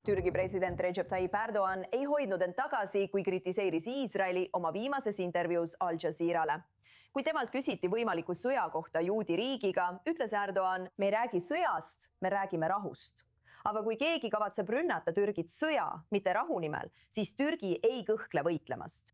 Türgi president Recep Tayyip Erdoğan ei hoidnud end tagasi, kui kritiseeris Iisraeli oma viimases intervjuus Al Jazeerale. Kui temalt küsiti võimaliku sõja kohta juudi riigiga, ütles Erdoğan, me ei räägi sõjast, me räägime rahust. Aga kui keegi kavatseb rünnata Türgit sõja, mitte rahu nimel, siis Türgi ei kõhkle võitlemast.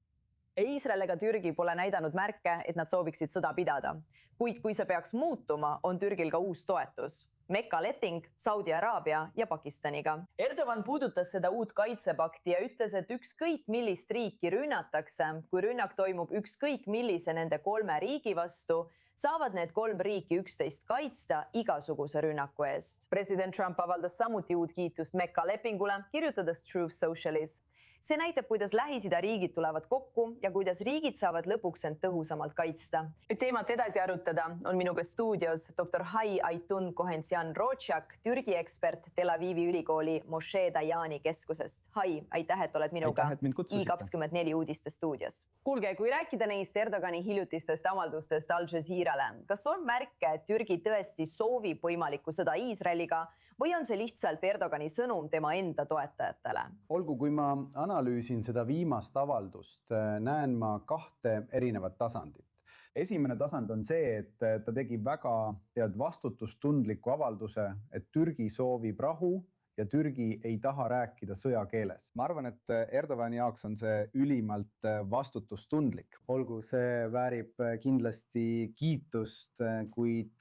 Iisrael ega Türgi pole näidanud märke, et nad sooviksid sõda pidada. Kuid kui see peaks muutuma, on Türgil ka uus toetus. Mekka leping Saudi Araabia ja Pakistaniga. Erdoğan puudutas seda uut kaitsepakti ja ütles, et ükskõik millist riiki rünnatakse, kui rünnak toimub ükskõik millise nende 3 riigi vastu, saavad need 3 riiki üksteist kaitsta igasuguse rünnaku eest. President Trump avaldas samuti uut kiitust Mekka lepingule, kirjutades Truth Socialis. See näitab, kuidas Lähis-Ida riigid tulevad kokku ja kuidas riigid saavad lõpuks end tõhusamalt kaitsta. Et teemat edasi arutada on minuga stuudios dr. Hai Aytun Kohensian-Rootšak, Türgi ekspert Tel Avivi ülikooli Moshe Dayani keskusest. Hai, aitäh, et oled minuga I24 uudiste stuudios. Kuulge, kui rääkida neist Erdogani hiljutistest avaldustest Al Jazeerale, kas on märke, et Türgi tõesti soovib võimalikku sõda Iisraeliga või on see lihtsalt Erdogani sõnum tema enda toetajatele? Olgu, kui ma analüüsin seda viimast avaldust, näen ma 2 erinevat tasandit. Esimene tasand on see, et ta tegi väga vastutustundliku avalduse, et Türgi soovib rahu ja Türgi ei taha rääkida sõjakeeles. Ma arvan, et Erdogani jaoks on see ülimalt vastutustundlik. Olgu, see väärib kindlasti kiitust, kuid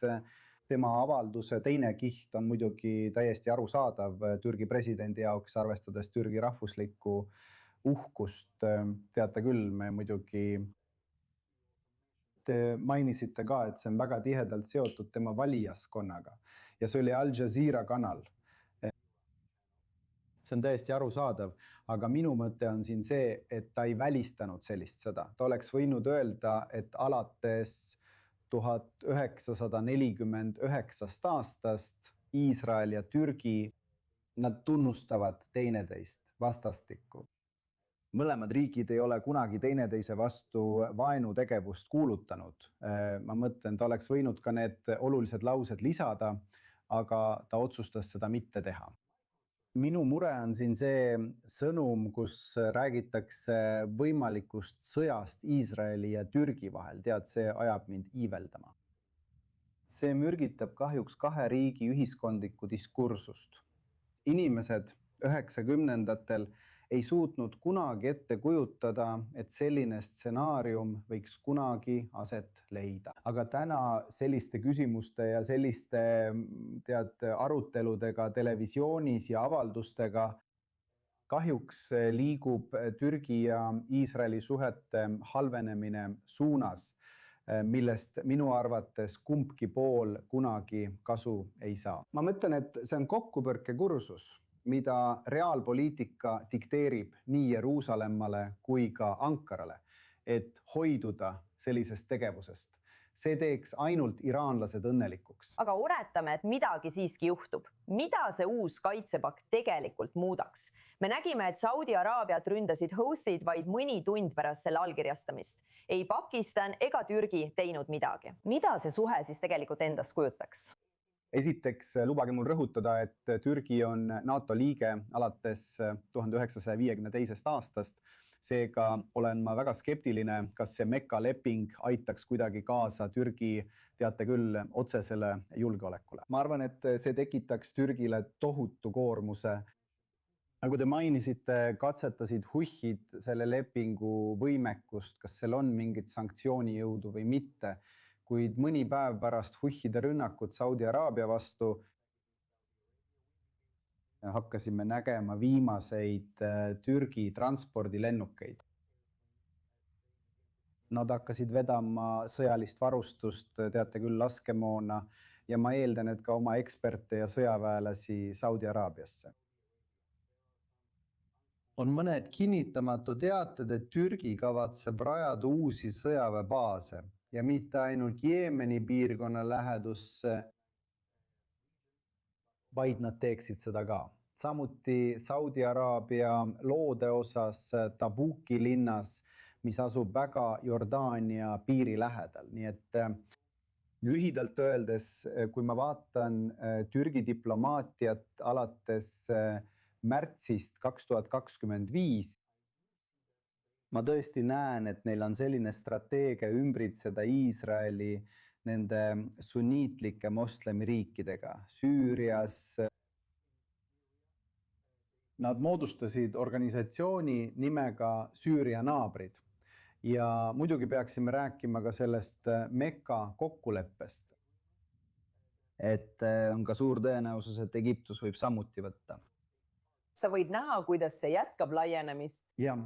tema avalduse teine kiht on muidugi täiesti arusaadav Türgi presidendi jaoks, arvestades Türgi rahvuslikku uhkust. Teate küll, me muidugi te mainisite ka, et see on väga tihedalt seotud tema valijaskonnaga ja see oli Al Jazeera kanal. See on täiesti arusaadav, aga minu mõte on siin see, et ta ei välistanud sellist sõda. Ta oleks võinud öelda, et alates 1949 aastast Iisrael ja Türgi, nad tunnustavad teineteist vastastikku. Mõlemad riigid ei ole kunagi teineteise vastu vaenutegevust kuulutanud. Ma mõtlen, ta oleks võinud ka need olulised laused lisada, aga ta otsustas seda mitte teha. Minu mure on siin see sõnum, kus räägitakse võimalikust sõjast Iisraeli ja Türgi vahel. Tead, see ajab mind iiveldama. See mürgitab kahjuks 2 riigi ühiskondlikku diskursust. Inimesed 90-ndatel ei suutnud kunagi ette kujutada, et selline stsenaarium võiks kunagi aset leida. Aga täna selliste küsimuste ja selliste aruteludega televisioonis ja avaldustega kahjuks liigub Türgi ja Iisraeli suhete halvenemine suunas, millest minu arvates kumbki pool kunagi kasu ei saa. Ma mõtlen, et see on kokkupõrkekursus, mida reaalpoliitika dikteerib nii Jeruusalemmale kui ka Ankarale, et hoiduda sellisest tegevusest. See teeks ainult iraanlased õnnelikuks. Aga oletame, et midagi siiski juhtub. Mida see uus kaitsepakt tegelikult muudaks? Me nägime, et Saudi Araabiat ründasid Houthid vaid mõni tund pärast selle allkirjastamist. Ei Pakistan ega Türgi teinud midagi. Mida see suhe siis tegelikult endast kujutaks? Esiteks lubage mul rõhutada, et Türgi on NATO liige alates 1952. aastast. Seega olen ma väga skeptiline, kas see Mekka leping aitaks kuidagi kaasa Türgi, teate küll, otsesele julgeolekule. Ma arvan, et see tekitaks Türgile tohutu koormuse. Nagu te mainisite, katsetasid Huthid selle lepingu võimekust, kas seal on mingit sanktsioonijõudu või mitte. Kuid mõni päev pärast Huthide rünnakut Saudi Araabia vastu hakkasime nägema viimaseid Türgi transpordilennukeid. Nad hakkasid vedama sõjalist varustust, teate küll, laskemoona ja ma eeldan, et ka oma eksperte ja sõjaväelasi Saudi Araabiasse. On mõned kinnitamatu teated, et Türgi kavatseb rajada uusi sõjaväebaase ja mitte ainult Jeemeni piirkonna lähedusse, vaid nad teeksid seda ka. Samuti Saudi Araabia loode osas Tabuki linnas, mis asub väga Jordaania piiri lähedal. Nii et lühidalt öeldes, kui ma vaatan Türgi diplomaatiat alates märtsist 2025. Ma tõesti näen, et neil on selline strateegia ümbritseda Iisraeli nende sunniitlike moslemiriikidega Süürias. Nad moodustasid organisatsiooni nimega Süüria naabrid ja muidugi peaksime rääkima ka sellest Mekka kokkuleppest. Et on ka suur tõenäosus, et Egiptus võib samuti võtta. Sa võid näha, kuidas see jätkab laienemist. Ja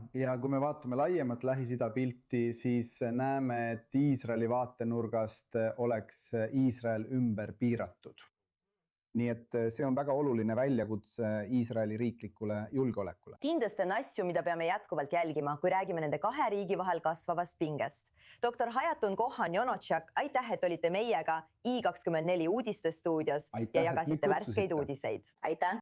kui me vaatame laiemat Lähis-Ida pilti, siis näeme, et Iisraeli vaatenurgast oleks Iisrael ümber piiratud. Nii et see on väga oluline väljakutse Iisraeli riiklikule julgeolekule. Kindlasti on asju, mida peame jätkuvalt jälgima, kui räägime nende kahe riigi vahel kasvavast pingest. Dr. Hayatun Kohan-Jonotšak, aitäh, et olite meiega I24 uudistestuudios ja jagasite värskeid uudiseid. Aitäh!